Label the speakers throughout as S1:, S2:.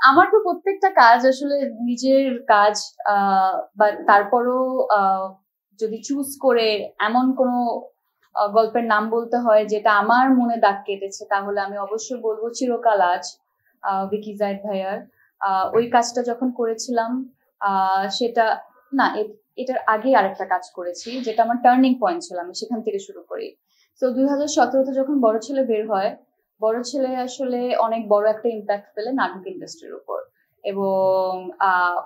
S1: আমার তো প্রত্যেকটা কাজ আসলে নিজের কাজ, বা তারপরও যদি চুজ করে এমন কোনো গল্পের নাম বলতে হয় যেটা আমার মনে দাগ কেটেছে, তাহলে আমি অবশ্যই বলবো চিরকাল আজ, ভিকি জায়েদ ভাইয়ার। ওই কাজটা যখন করেছিলাম, সেটা না, এটার আগে আরেকটা কাজ করেছি যেটা আমার টার্নিং পয়েন্ট ছিল, আমি সেখান থেকে শুরু করি। তো 2017-তে যখন বড় ছেলে বের হয়, বড় ছেলে আসলে অনেক বড় একটা ইম্প্যাক্ট ফেলে নাটক ইন্ডাস্ট্রির উপর। এবং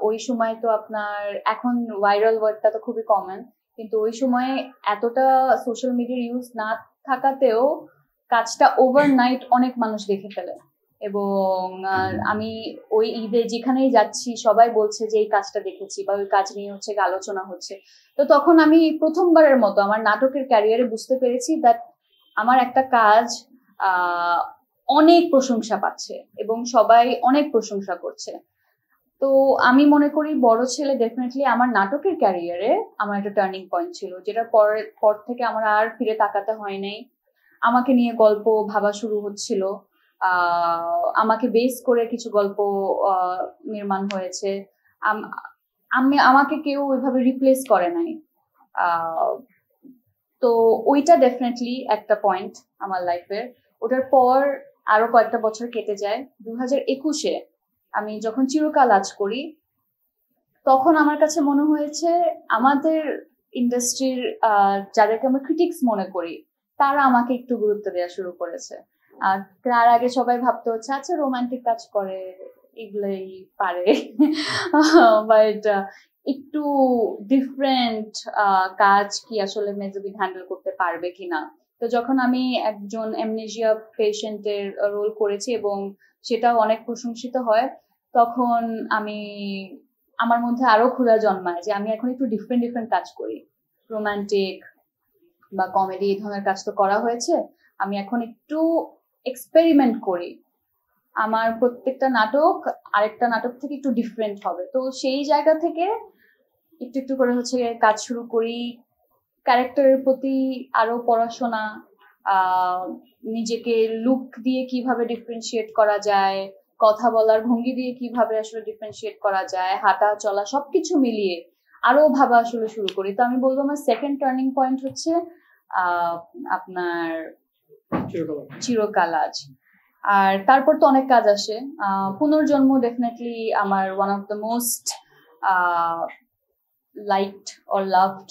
S1: ওই সময় তো আপনার, এখন ভাইরাল ওয়ার্ডটা তো খুবই কমন, কিন্তু ওই সময় এতটা সোশ্যাল মিডিয়ার ইউজ না থাকাতেও কাজটা ওভারনাইট অনেক মানুষ দেখে ফেলে। এবং আমি ওই ঈদে যেখানেই যাচ্ছি সবাই বলছে যে এই কাজটা দেখেছি, বা ওই কাজ নিয়ে হচ্ছে আলোচনা হচ্ছে। তো তখন আমি প্রথমবারের মতো আমার নাটকের ক্যারিয়ারে বুঝতে পেরেছি দ্যাট আমার একটা কাজ অনেক প্রশংসা পাচ্ছে এবং সবাই অনেক প্রশংসা করছে। তো আমি মনে করি বড় ছেলে ডেফিনেটলি আমার নাটকের ক্যারিয়ারে আমার একটা টার্নিং পয়েন্ট ছিল, যেটার পর থেকে আমার আর ফিরে তাকাতে হয় নাই। আমাকে নিয়ে গল্প ভাবা শুরু হচ্ছিল, আমাকে বেস করে কিছু গল্প নির্মাণ হয়েছে। আমাকে কেউ ওইভাবে রিপ্লেস করে নাই। তো ওইটা ডেফিনেটলি একটা পয়েন্ট আমার লাইফের। ওটার পর আরো কয়েকটা বছর কেটে যায়। 2021-এ আমি যখন চিরকাল আজ করি, তখন আমার কাছে মনে হয়েছে আমাদের ইন্ডাস্ট্রির যাদেরকে আমরা ক্রিটিক্স মনে করি, তারা আমাকে একটু গুরুত্ব দেওয়া শুরু করেছে। আর তার আগে সবাই ভাবতে হচ্ছে আচ্ছা রোমান্টিক কাজ করে, এগুলোই পারে। বাট একটু ডিফারেন্ট কাজ কি আসলে মেজবিন হ্যান্ডেল করতে পারবে কিনা। তো যখন আমি একজন অ্যামনেশিয়া পেশেন্টের রোল করেছি এবং সেটাও অনেক প্রশংসিত হয়, তখন আমার মধ্যে আরো ক্ষুধা জন্মায় যে আমি এখন একটু ডিফারেন্ট ডিফারেন্ট কাজ করি। রোমান্টিক বা কমেডি এই ধরনের কাজ তো করা হয়েছে, আমি এখন একটু এক্সপেরিমেন্ট করি। আমার প্রত্যেকটা নাটক আরেকটা নাটক থেকে একটু ডিফারেন্ট হবে। তো সেই জায়গা থেকে একটু একটু করে হচ্ছে কাজ শুরু করি। ক্যারেক্টারের প্রতি আরো পড়াশোনা, নিজেকে লুক দিয়ে কিভাবে ডিফারেন্সিয়েট করা যায়, কথা বলার ভঙ্গি দিয়ে কিভাবে আসলে ডিফারেন্সিয়েট করা যায়, হাঁটা চলা সবকিছু মিলিয়ে আরো ভাবা আসলে শুরু করি। তো আমি বলবো আমার সেকেন্ড টার্নিং পয়েন্ট হচ্ছে আপনার চিরকাল আজ। আর তারপর তো অনেক কাজ আসে। পুনর্জন্ম ডেফিনেটলি আমার one of the most liked or loved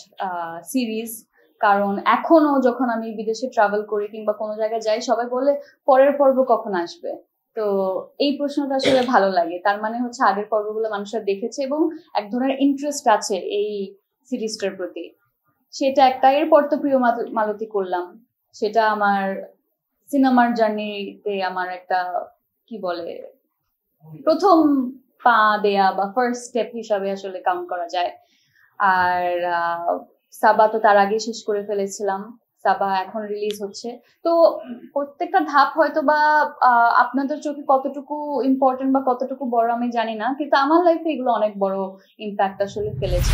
S1: series. কারণ এখনো যখন আমি বিদেশে ট্রাভেল করি কিংবা কোনো জায়গায় যাই, সবাই বলে পরের পর্ব কখন আসবে। তো এই প্রশ্নটা আসলে ভালো লাগে, তার মানে হচ্ছে আগের পর্বগুলো মানুষরা দেখেছে এবং এক ধরনের ইন্টারেস্ট আছে এই সিরিজটার প্রতি। সেটা একটা। এরপর তো প্রিয় মালতী করলাম, সেটা আমার সিনেমার জার্নিতে আমার একটা কি বলে প্রথম পা দেয়া বা ফার্স্ট স্টেপ হিসাবে আসলে কাউন্ট করা যায়। আর সাবা তো তার আগে শেষ করে ফেলেছিলাম, সাবা এখন রিলিজ হচ্ছে। তো প্রত্যেকটা ধাপ হয়তো বা আপনাদের চোখে কতটুকু ইম্পর্টেন্ট বা কতটুকু বড় আমি জানি না, কিন্তু আমার লাইফে এগুলো অনেক বড় ইম্প্যাক্ট আসলে ফেলেছে।